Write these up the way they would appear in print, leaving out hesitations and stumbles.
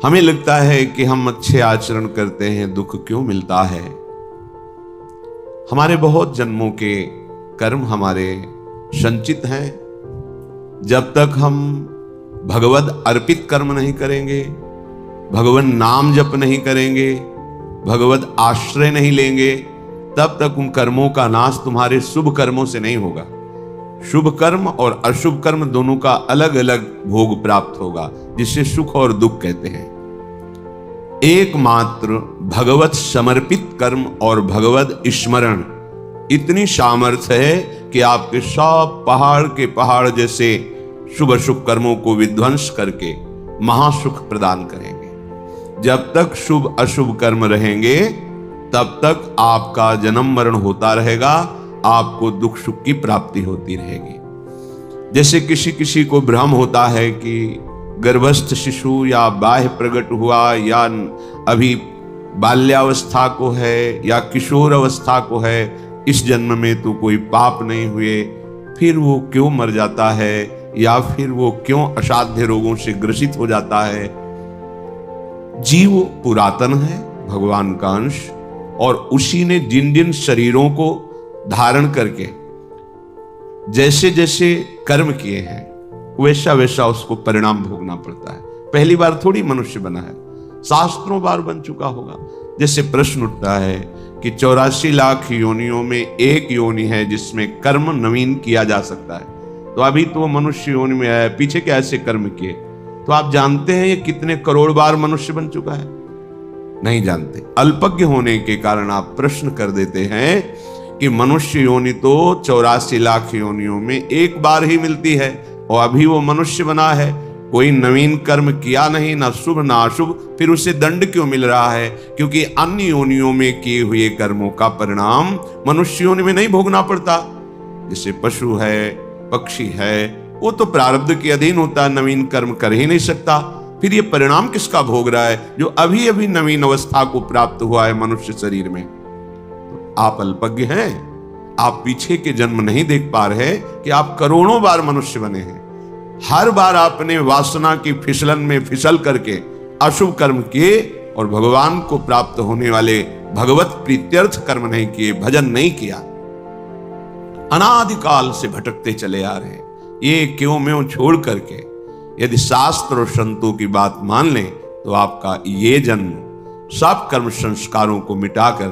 हमें लगता है कि हम अच्छे आचरण करते हैं, दुख क्यों मिलता है? हमारे बहुत जन्मों के कर्म हमारे संचित हैं। जब तक हम भगवद अर्पित कर्म नहीं करेंगे, भगवान नाम जप नहीं करेंगे, भगवद आश्रय नहीं लेंगे, तब तक उन कर्मों का नाश तुम्हारे शुभ कर्मों से नहीं होगा। शुभ कर्म और अशुभ कर्म दोनों का अलग अलग भोग प्राप्त होगा, जिसे सुख और दुख कहते हैं। एकमात्र भगवत समर्पित कर्म और भगवत स्मरण इतनी सामर्थ्य है कि आपके सब पहाड़ के पहाड़ जैसे शुभ अशुभ कर्मों को विध्वंस करके महासुख प्रदान करेंगे। जब तक शुभ अशुभ कर्म रहेंगे तब तक आपका जन्म मरण होता रहेगा, आपको दुख सुख की प्राप्ति होती रहेगी। जैसे किसी किसी को भ्रम होता है कि गर्भस्थ शिशु या बाह्य प्रकट हुआ या अभी बाल्यावस्था को है या किशोर अवस्था को है, इस जन्म में तो कोई पाप नहीं हुए, फिर वो क्यों मर जाता है या फिर वो क्यों असाध्य रोगों से ग्रसित हो जाता है? जीव पुरातन है, भगवान का अंश, और उसी ने जिन जिन शरीरों को धारण करके जैसे जैसे कर्म किए हैं वैसा वैसा उसको परिणाम भोगना पड़ता है। पहली बार थोड़ी मनुष्य बना है, शास्त्रों बार बन चुका होगा। जैसे प्रश्न उठता है कि 84 लाख योनियों में एक योनि है जिसमें कर्म नवीन किया जा सकता है, तो अभी तो मनुष्य योनि में आया, पीछे क्या ऐसे कर्म किए? तो आप जानते हैं ये कितने करोड़ बार मनुष्य बन चुका है? नहीं जानते। अल्पज्ञ होने के कारण आप प्रश्न कर देते हैं कि मनुष्य योनि तो 84 लाख योनियों में एक बार ही मिलती है, और अभी वो मनुष्य बना है, कोई नवीन कर्म किया नहीं, ना शुभ ना अशुभ, फिर उसे दंड क्यों मिल रहा है? क्योंकि अन्य योनियों में किए हुए कर्मों का परिणाम मनुष्य योनि में नहीं भोगना पड़ता। जैसे पशु है, पक्षी है, वो तो प्रारब्ध के अधीन होता है, नवीन कर्म कर ही नहीं सकता। फिर ये परिणाम किसका भोग रहा है? जो अभी अभी नवीन अवस्था को प्राप्त हुआ है मनुष्य शरीर में। तो आप अल्पज्ञ हैं, आप पीछे के जन्म नहीं देख पा रहे कि आप करोड़ों बार मनुष्य बने हैं। हर बार आपने वासना की फिसलन में फिसल करके अशुभ कर्म किए और भगवान को प्राप्त होने वाले भगवत प्रीत्यर्थ कर्म नहीं किए, भजन नहीं किया। अनादिकाल से भटकते चले आ रहे हैं, ये क्यों म्यों छोड़ करके यदि शास्त्र और संतों की बात मान लें तो आपका ये जन्म सब कर्म संस्कारों को मिटाकर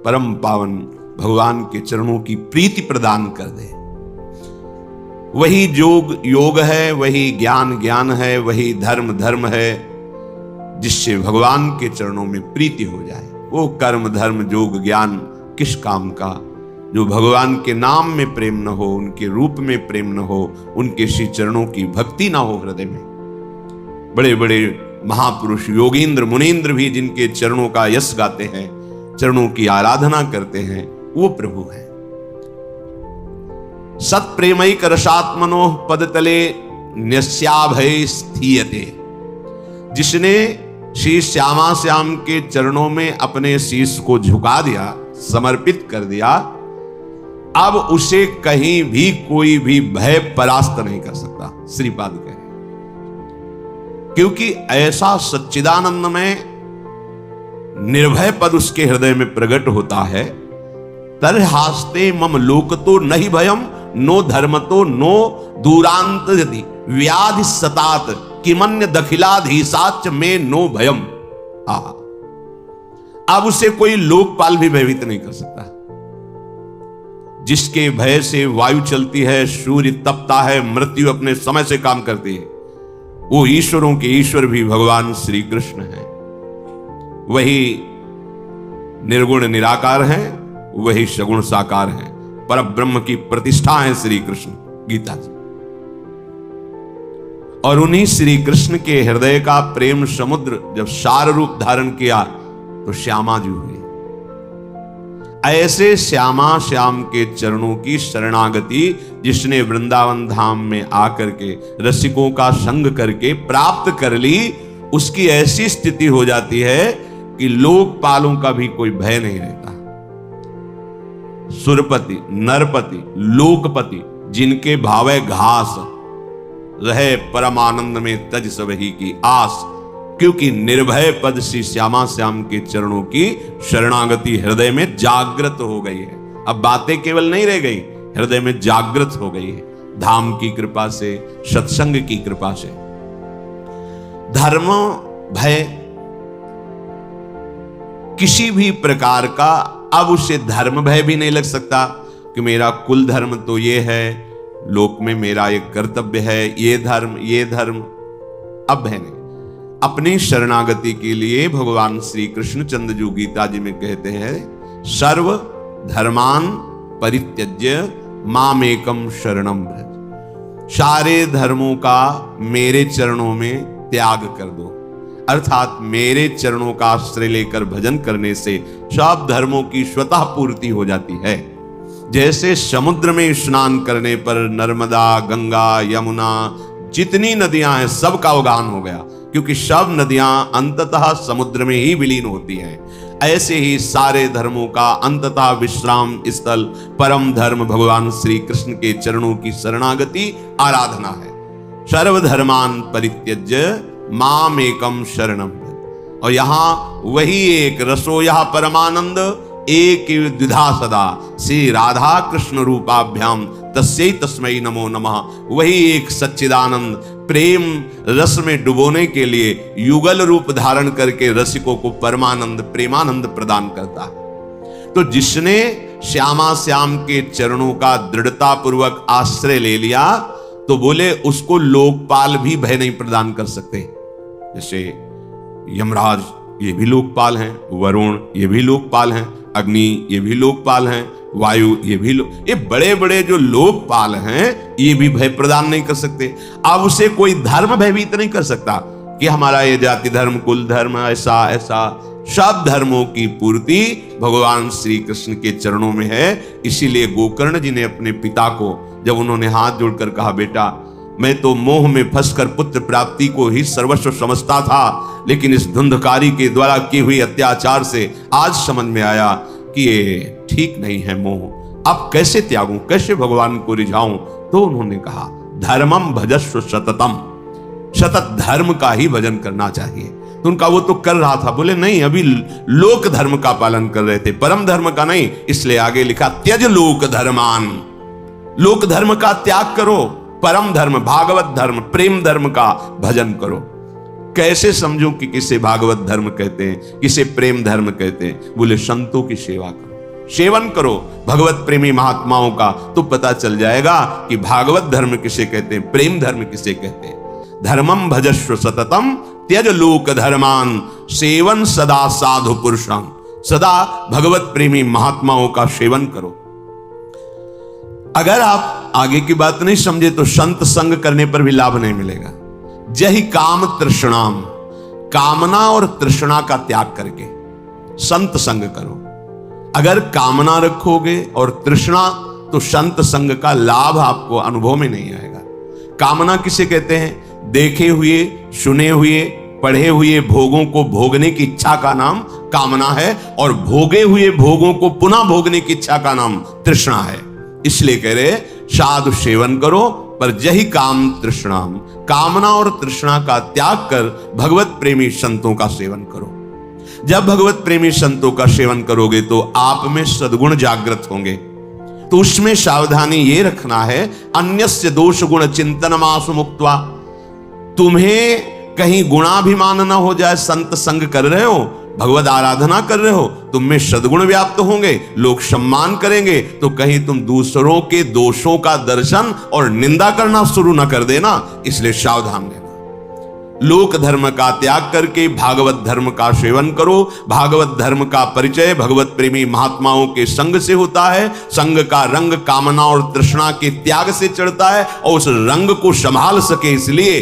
परम पावन भगवान के चरणों की प्रीति प्रदान कर दे। वही योग है, वही ज्ञान है, वही धर्म है, जिससे भगवान के चरणों में प्रीति हो जाए। वो कर्म धर्म योग ज्ञान किस काम का, जो भगवान के नाम में प्रेम न हो, उनके रूप में प्रेम न हो, उनके श्री चरणों की भक्ति ना हो हृदय में। बड़े बड़े महापुरुष योगींद्र मुनींद्र भी जिनके चरणों का यश गाते हैं, चरणों की आराधना करते हैं, वो प्रभु है। सत प्रेमैक रसात्मनो पदतले न्यस्याभय स्थीयते। जिसने श्री श्यामा श्याम के चरणों में अपने शीश को झुका दिया, समर्पित कर दिया, अब उसे कहीं भी कोई भी भय परास्त नहीं कर सकता, श्रीपाद कहे। क्योंकि ऐसा सच्चिदानंद में निर्भय पद उसके हृदय में प्रकट होता है। तरहास्ते मम लोकतो नहीं भयम, नो धर्मतो नो दूरांत यदि व्याधि सतात किमन्य दखिलाधीसाच में नो भयम। अब उसे कोई लोकपाल भी भयभीत नहीं कर सकता। जिसके भय से वायु चलती है, सूर्य तपता है, मृत्यु अपने समय से काम करती है, वो ईश्वरों के ईश्वर भी भगवान श्री कृष्ण है। वही निर्गुण निराकार है, वही सगुण साकार है, पर ब्रह्म की प्रतिष्ठा है श्री कृष्ण, गीता जी। और उन्हीं श्री कृष्ण के हृदय का प्रेम समुद्र जब सार रूप धारण किया तो श्यामा जी हुए। ऐसे श्यामा श्याम के चरणों की शरणागति जिसने वृंदावन धाम में आकर के रसिकों का संग करके प्राप्त कर ली, उसकी ऐसी स्थिति हो जाती है कि लोकपालों का भी कोई भय नहीं रहता। सुरपति, नरपति, लोकपति, जिनके भावे घास रहे परमानंद में तज सबही की आस, क्योंकि निर्भय पद श्री श्यामा श्याम के चरणों की शरणागति हृदय में जागृत हो गई है। अब बातें केवल नहीं रह गई, हृदय में जागृत हो गई है, धाम की कृपा से, सत्संग की कृपा से। धर्म भय किसी भी प्रकार का अब उसे धर्म भय भी नहीं लग सकता कि मेरा कुल धर्म तो ये है, लोक में मेरा एक कर्तव्य है, ये धर्म अब है नहीं। अपनी शरणागति के लिए भगवान श्री कृष्णचंद्र जी गीता जी में कहते हैं, सर्व धर्मान परित्यज्य मामेकम शरणम व्रज। सारे धर्मों का मेरे चरणों में त्याग कर दो, अर्थात मेरे चरणों का आश्रय लेकर भजन करने से सब धर्मों की स्वतः पूर्ति हो जाती है। जैसे समुद्र में स्नान करने पर नर्मदा, गंगा, यमुना जितनी नदियां हैं सबका अवगाहन हो गया, क्योंकि सब नदियां अंततः समुद्र में ही विलीन होती हैं। ऐसे ही सारे धर्मों का अंततः विश्राम स्थल परम धर्म भगवान श्री कृष्ण के चरणों की शरणागति आराधना है। सर्वधर्मान परित्यज्य माम एकम शरणम। और यहां वही एक रसोया परमानंद एक द्विधा सदा श्री राधा कृष्ण रूपाभ्याम तस्यै तस्मै नमो नमः। वही एक सच्चिदानंद प्रेम रस में डुबोने के लिए युगल रूप धारण करके रसिकों को परमानंद प्रेमानंद प्रदान करता है। तो जिसने श्यामा श्याम के चरणों का दृढ़ता पूर्वक आश्रय ले लिया तो बोले उसको लोकपाल भी भय नहीं प्रदान कर सकते। जैसे यमराज ये भी लोकपाल हैं, वरुण ये भी लोकपाल हैं, अग्नि ये भी लोकपाल हैं, वायु ये भी ये बड़े बड़े जो लोकपाल हैं ये भी भय प्रदान नहीं कर सकते। अब उसे कोई धर्म भयभीत नहीं कर सकता कि हमारा ये जाति धर्म कुल धर्म ऐसा ऐसा। सब धर्मों की पूर्ति भगवान श्री कृष्ण के चरणों में है। इसीलिए गोकर्ण जी ने अपने पिता को जब उन्होंने हाथ जोड़कर कहा, बेटा मैं तो मोह में फंसकर पुत्र प्राप्ति को ही सर्वस्व समझता था, लेकिन इस धुंधकारी के द्वारा की हुई अत्याचार से आज समझ में आया कि ये ठीक नहीं है मोह। अब कैसे त्यागूं, कैसे भगवान को रिझाऊं? तो उन्होंने कहा, धर्मम भजस्व सततम, सतत धर्म का ही भजन करना चाहिए। तो उनका वो तो कर रहा था, बोले नहीं अभी लोक धर्म का पालन कर रहे थे, परम धर्म का नहीं। इसलिए आगे लिखा, त्यज लोक धर्मान, लोक धर्म का त्याग करो, परम धर्म भागवत धर्म प्रेम धर्म का भजन करो। कैसे समझूं कि किसे भागवत धर्म कहते हैं, किसे प्रेम धर्म कहते हैं? बोले संतों की सेवा करो, सेवन करो भगवत प्रेमी महात्माओं का, तो पता चल जाएगा कि भागवत धर्म किसे कहते हैं, प्रेम धर्म किसे कहते हैं। धर्मम भजस्व सततम त्यज लोक धर्मान, सेवन सदा साधु पुरुषां, सदा भगवत प्रेमी महात्माओं का सेवन करो। अगर आप आगे की बात नहीं समझे तो संत संग करने पर भी लाभ नहीं मिलेगा। जहि काम तृष्णाम, कामना और तृष्णा का त्याग करके संत संग करो। अगर कामना रखोगे और तृष्णा तो संत संग का लाभ आपको अनुभव में नहीं आएगा। कामना किसे कहते हैं? देखे हुए, सुने हुए, पढ़े हुए भोगों को भोगने की इच्छा का नाम कामना है, और भोगे हुए भोगों को पुनः भोगने की इच्छा का नाम तृष्णा है। इसलिए कह रहे साधु सेवन करो, पर जहि काम तृष्णाम, कामना और तृष्णा का त्याग कर भगवत प्रेमी संतों का सेवन करो। जब भगवत प्रेमी संतों का सेवन करोगे तो आप में सद्गुण जागृत होंगे। तो उसमें सावधानी ये रखना है, अन्यस्य दोष गुण चिंतनमासु मुक्त्वा, तुम्हें कहीं गुणाभिमान ना हो जाए। संत संग कर रहे हो, भगवत आराधना कर रहे हो, तुम में सद्गुण व्याप्त होंगे, लोग सम्मान करेंगे, तो कहीं तुम दूसरों के दोषों का दर्शन और निंदा करना शुरू न कर देना। इसलिए सावधान रहना। लोक धर्म का त्याग करके भागवत धर्म का सेवन करो। भागवत धर्म का परिचय भगवत प्रेमी महात्माओं के संग से होता है। संग का रंग कामना और तृष्णा के त्याग से चढ़ता है, और उस रंग को संभाल सके इसलिए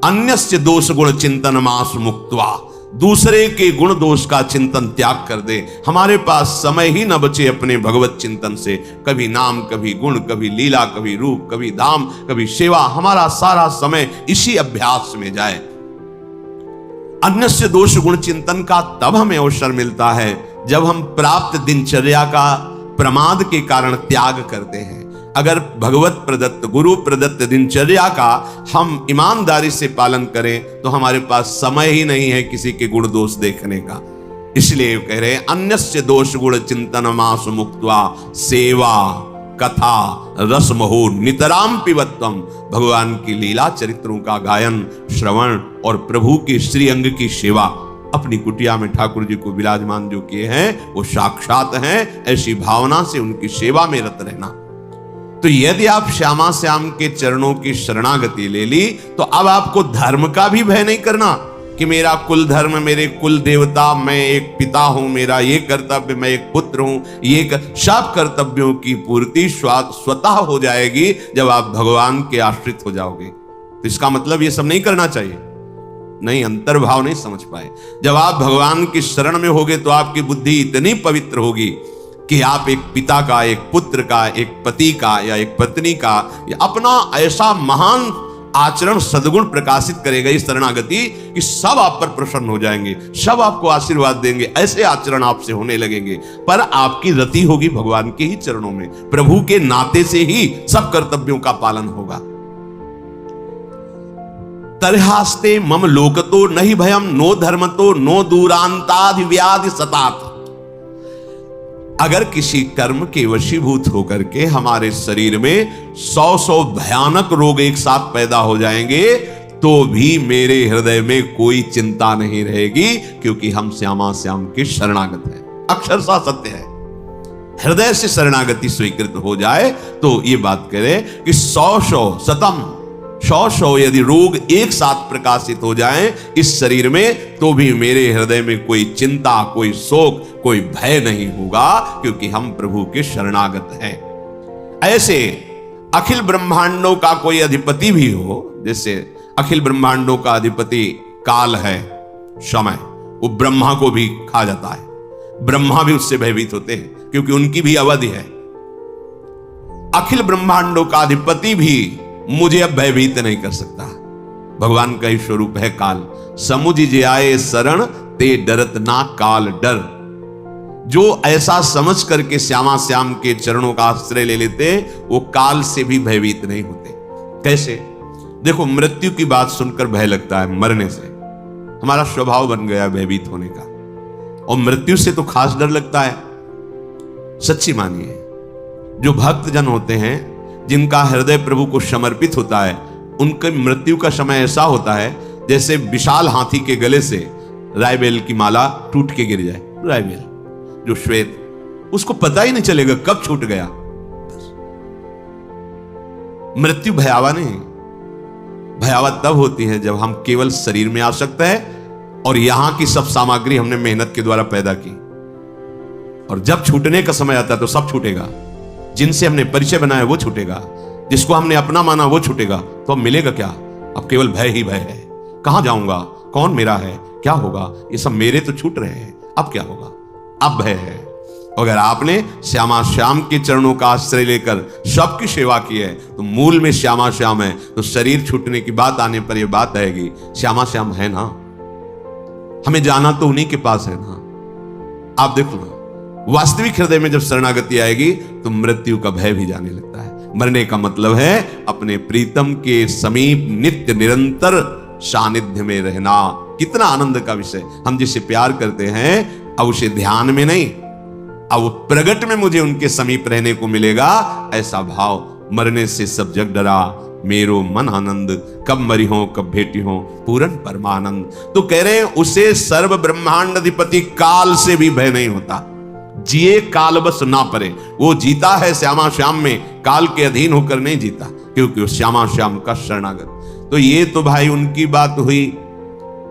अन्यस्य दोष गुण चिंतन मास मुक्त्वा, दूसरे के गुण दोष का चिंतन त्याग कर दे। हमारे पास समय ही न बचे अपने भगवत चिंतन से। कभी नाम, कभी गुण, कभी लीला, कभी रूप, कभी धाम, कभी सेवा, हमारा सारा समय इसी अभ्यास में जाए। अन्यस्य दोष गुण चिंतन का तब हमें अवसर मिलता है जब हम प्राप्त दिनचर्या का प्रमाद के कारण त्याग करते हैं। अगर भगवत प्रदत्त गुरु प्रदत्त दिनचर्या का हम ईमानदारी से पालन करें तो हमारे पास समय ही नहीं है किसी के गुण दोष देखने का। इसलिए कह रहे हैं अन्यस्य दोष गुण चिंतन मासु मुक्त्वा सेवा कथा रसमहो नितराम पिबत्वम। भगवान की लीला चरित्रों का गायन श्रवण और प्रभु के श्री अंग की सेवा। अपनी कुटिया में ठाकुर जी को विराजमान जो किए हैं वो साक्षात हैं, ऐसी भावना से उनकी सेवा में रत रहना। तो यदि आप श्यामा श्याम के चरणों की शरणागति ले ली तो अब आपको धर्म का भी भय नहीं करना कि मेरा कुल धर्म, मेरे कुल देवता, मैं एक पिता हूं, मेरा ये कर्तव्य, मैं एक पुत्र हूं। ये सब कर्तव्यों की पूर्ति स्वतः हो जाएगी जब आप भगवान के आश्रित हो जाओगे। तो इसका मतलब ये सब नहीं करना चाहिए, नहीं, अंतर्भाव नहीं समझ पाए। जब आप भगवान की शरण में होगे तो आपकी बुद्धि इतनी पवित्र होगी कि आप एक पिता का, एक पुत्र का, एक पति का या एक पत्नी का या अपना ऐसा महान आचरण सद्गुण प्रकाशित करेगा इस शरणागति कि सब आप पर प्रसन्न हो जाएंगे, सब आपको आशीर्वाद देंगे, ऐसे आचरण आपसे होने लगेंगे। पर आपकी रति होगी भगवान के ही चरणों में, प्रभु के नाते से ही सब कर्तव्यों का पालन होगा। तरहास्ते मम लोकतो नहीं भयम नो धर्मतो नो दूरांतादि व्याधि सतात। अगर किसी कर्म के वशीभूत होकर के हमारे शरीर में 100 भयानक रोग एक साथ पैदा हो जाएंगे तो भी मेरे हृदय में कोई चिंता नहीं रहेगी, क्योंकि हम श्यामा श्याम के शरणागत हैं। अक्षरशः सत्य है। हृदय से शरणागति स्वीकृत हो जाए तो ये बात करें कि 100 यदि रोग एक साथ प्रकाशित हो जाएं इस शरीर में तो भी मेरे हृदय में कोई चिंता, कोई शोक, कोई भय नहीं होगा, क्योंकि हम प्रभु के शरणागत हैं। ऐसे अखिल ब्रह्मांडों का कोई अधिपति भी हो, जैसे अखिल ब्रह्मांडों का अधिपति काल है, समय, वो ब्रह्मा को भी खा जाता है। ब्रह्मा भी उससे भयभीत होते हैं क्योंकि उनकी भी अवधि है। अखिल ब्रह्मांडों का अधिपति भी मुझे अब भयभीत नहीं कर सकता। भगवान का ही स्वरूप है काल। समुझ जे आए शरण ते डरत ना काल डर। जो ऐसा समझ करके श्यामा श्याम के चरणों का आश्रय ले लेते वो काल से भी भयभीत नहीं होते। कैसे? देखो, मृत्यु की बात सुनकर भय लगता है, मरने से हमारा स्वभाव बन गया भयभीत होने का, और मृत्यु से तो खास डर लगता है। सच्ची मानिए, जो भक्त जन होते हैं जिनका हृदय प्रभु को समर्पित होता है, उनके मृत्यु का समय ऐसा होता है जैसे विशाल हाथी के गले से रायबेल की माला टूट के गिर जाए। रायबेल जो श्वेत, उसको पता ही नहीं चलेगा कब छूट गया। मृत्यु भयावह नहीं, भयावह तब होती है जब हम केवल शरीर में आसक्त है और यहां की सब सामग्री हमने मेहनत के द्वारा पैदा की, और जब छूटने का समय आता है तो सब छूटेगा। जिनसे हमने परिचय बनाया वो छूटेगा, जिसको हमने अपना माना वो छूटेगा। तो अब मिलेगा क्या? अब केवल भय ही भय है। कहां जाऊंगा, कौन मेरा है, क्या होगा, ये सब मेरे तो छूट रहे हैं, अब क्या होगा? अब भय है। अगर आपने श्यामा श्याम के चरणों का आश्रय लेकर सबकी सेवा की है तो मूल में श्यामा श्याम है, तो शरीर छूटने की बात आने पर यह बात आएगी, श्यामा श्याम है ना, हमें जाना तो उन्हीं के पास है ना। आप देखो ना, वास्तविक हृदय में जब शरणागति आएगी तो मृत्यु का भय भी जाने लगता है। मरने का मतलब है अपने प्रीतम के समीप नित्य निरंतर सानिध्य में रहना। कितना आनंद का विषय। हम जिसे प्यार करते हैं अब उसे ध्यान में नहीं, अब प्रगट में मुझे उनके समीप रहने को मिलेगा, ऐसा भाव। मरने से सब जग डरा मेरो मन आनंद, कब मरी हो कब भेटी हो पूरन परमानंद। तो कह रहे हैं उसे सर्व ब्रह्मांड अधिपति काल से भी भय नहीं होता। जिए काल बस ना परे। वो जीता है श्यामा श्याम में, काल के अधीन होकर नहीं जीता, क्योंकि वो श्यामा श्याम का शरणागत। तो ये तो भाई उनकी बात हुई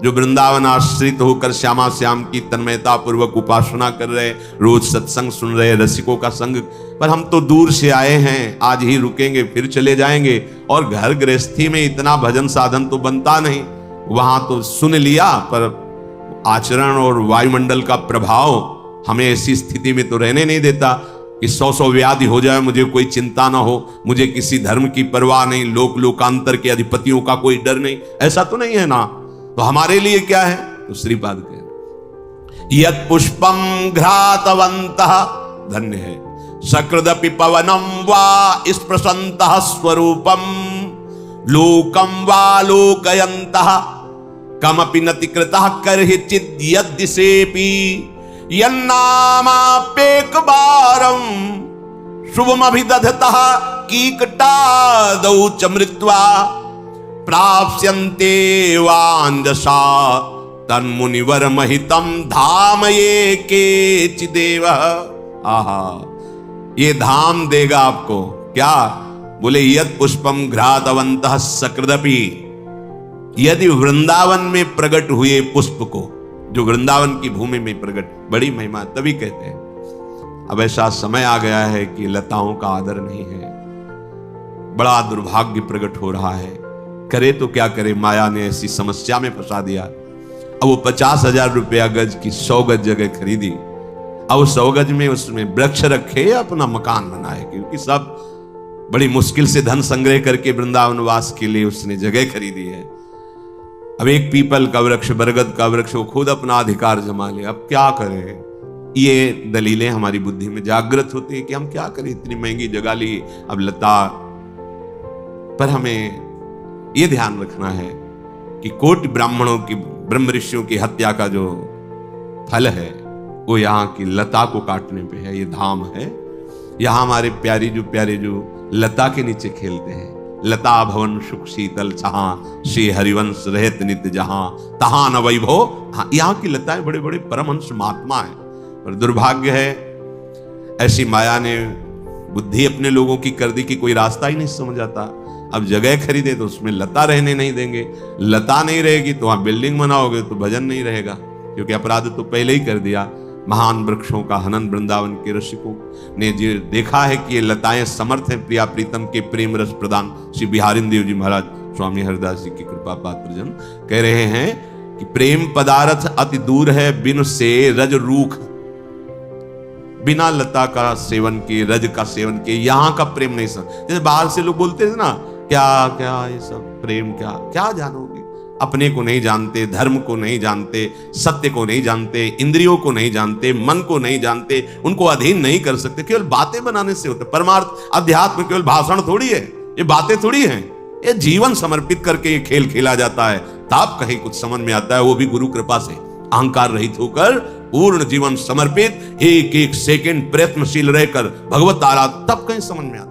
जो वृंदावन आश्रित होकर श्यामा श्याम की तन्मयता पूर्वक उपासना कर रहे, रोज सत्संग सुन रहे, रसिकों का संग। पर हम तो दूर से आए हैं, आज ही रुकेंगे फिर चले जाएंगे, और घर गृहस्थी में इतना भजन साधन तो बनता नहीं। वहां तो सुन लिया, पर आचरण और वायुमंडल का प्रभाव हमें ऐसी स्थिति में तो रहने नहीं देता कि 100 व्याधि हो जाए, मुझे कोई चिंता ना हो, मुझे किसी धर्म की परवाह नहीं, लोक लोकांतर के अधिपतियों का कोई डर नहीं। ऐसा तो नहीं है ना। तो हमारे लिए क्या है? तो श्रीपाद कह यत् पुष्पम घ्रातवंतः, धन्य है सकृदपि पवनम वा स्पृशन्तः स्वरूपम लोकम वा लोकयन्तः कमपि नति कृतः करहि चिद्यद्दिशेपि यन्नामाप्येकवारं शुभमभिदधतः कीकटादौ च मृत्वा प्राप्स्यन्ते वाञ्जसा तन्मुनिवरमहितं धाम ये केचिदेव। आहा, ये धाम देगा आपको क्या? बोले यद पुष्पम घ्रातवन्तः सकृदपि, यदि वृंदावन में प्रकट हुए पुष्प को, जो वृंदावन की भूमि में प्रकट, बड़ी महिमा, तभी कहते हैं। अब ऐसा समय आ गया है कि लताओं का आदर नहीं है, बड़ा दुर्भाग्य प्रकट हो रहा है। करे तो क्या करे, माया ने ऐसी समस्या में फंसा दिया। अब वो 50,000 रुपया गज की 100 गज जगह खरीदी, अब 100 गज में उसमें वृक्ष रखे या अपना मकान बनाए, क्योंकि सब बड़ी मुश्किल से धन संग्रह करके वृंदावन वास के लिए उसने जगह खरीदी है। अब एक पीपल का वृक्ष, बरगद का वृक्ष, वो खुद अपना अधिकार जमा ले। अब क्या करें? ये दलीलें हमारी बुद्धि में जागृत होती है कि हम क्या करें, इतनी महंगी जगह ली, अब लता। पर हमें यह ध्यान रखना है कि कोटि ब्राह्मणों की, ब्रह्म ऋषियों की हत्या का जो फल है वो यहाँ की लता को काटने पे है। ये धाम है। यहाँ हमारे प्यारे जो लता के नीचे खेलते हैं। लता भवन सुख शीतल जहां, श्री हरिवंश रहत नित्य जहां, तहां न वैभव। हाँ, यहाँ की लताएं बड़े बड़े परमहंस महात्मा हैं। पर दुर्भाग्य है, ऐसी माया ने बुद्धि अपने लोगों की कर दी कि कोई रास्ता ही नहीं समझ आता। अब जगह खरीदे तो उसमें लता रहने नहीं देंगे, लता नहीं रहेगी तो वहां बिल्डिंग बनाओगे तो भजन नहीं रहेगा, क्योंकि अपराध तो पहले ही कर दिया। महान वृक्षों का हनन वृंदावन के रसिकों ने जो देखा है कि ये लताएं समर्थ हैं प्रिया प्रीतम के प्रेम रस प्रदान। श्री बिहारी देव जी महाराज स्वामी हरिदास जी की कृपा पात्र जन कह रहे हैं कि प्रेम पदार्थ अति दूर है बिन से रज रूख। बिना लता का सेवन किए, रज का सेवन किए, यहाँ का प्रेम नहीं समझ। जैसे बाहर से लोग बोलते थे ना, क्या क्या ये सब प्रेम, क्या क्या जानोगे, अपने को नहीं जानते, धर्म को नहीं जानते, सत्य को नहीं जानते, इंद्रियों को नहीं जानते, मन को नहीं जानते, उनको अधीन नहीं कर सकते। केवल बातें बनाने से होता है। परमार्थ अध्यात्म केवल भाषण थोड़ी है, ये बातें थोड़ी हैं, ये जीवन समर्पित करके ये खेल खेला जाता है। तब कहीं कुछ समझ में आता है, वो भी गुरु कृपा से, अहंकार रहित होकर पूर्ण जीवन समर्पित, एक एक सेकंड प्रयत्नशील रहकर भगवत आराधना, तब कहीं समझ में आता है।